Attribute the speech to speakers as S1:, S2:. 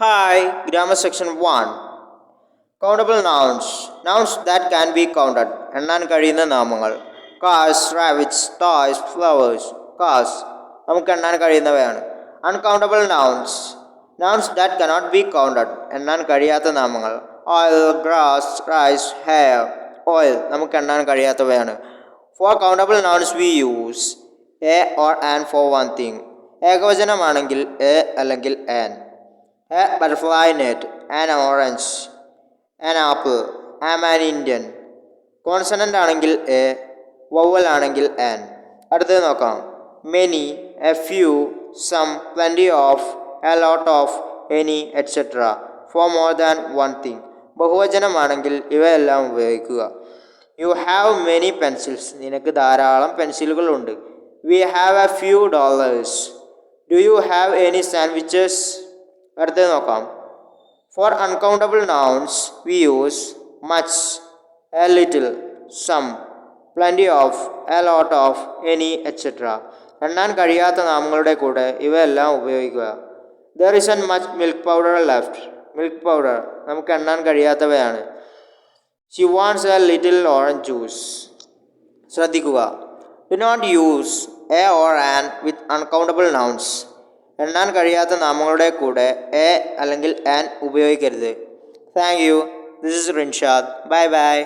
S1: Hi, grammar section 1. Countable nouns. Nouns that can be counted. എണ്ണാൻ കഴിയുന്ന നാമങ്ങൾ. Cars, rabbits, toys, flowers. Cars. നമുക്ക് എണ്ണാൻ കഴിയുന്നവയാണ്. Uncountable nouns. Nouns that cannot be counted. എണ്ണാൻ കഴിയാത്ത നാമങ്ങൾ. Oil, grass, rice, hair. Oil. നമുക്ക് എണ്ണാൻ കഴിയാത്തവയാണ്. For countable nouns we use a or an for one thing. ഏകവചനമാണെങ്കിൽ a അല്ലെങ്കിൽ an. A butterfly net, an orange, an apple, am an Indian. Consonant ആണെങ്കിൽ a, vowel ആണെങ്കിൽ an. അടുത്തത് നോക്കാം. Many, a few, some, plenty of, a lot of, any etcetera. For more than one thing. ബഹുവചനമാണെങ്കിൽ ഇവയെല്ലാം ഉപയോഗിക്കുക. You have many pencils. നിനക്ക് ധാരാളം പെൻസിലുകളുണ്ട്. We have a few dollars. Do you have any sandwiches? അടുത്തത് നോക്കാം. For uncountable nouns we use much, a little, some, plenty of, a lot of, any etcetera. എണ്ണാൻ കഴിയാത്ത നാമങ്ങളുടെ കൂടെ ഇവയെല്ലാം ഉപയോഗിക്കുക. There isn't much milk powder left. Milk powder നമുക്ക് എണ്ണാൻ കഴിയാത്തവയാണ്. She wants a little orange juice. ശ്രദ്ധിക്കുക. Do not use a or an with uncountable nouns. എണ്ണാൻ കഴിയാത്ത നാമങ്ങളുടെ കൂടെ എ അല്ലെങ്കിൽ ആൻ ഉപയോഗിക്കരുത്. Thank you. This is Rinshad. Bye by.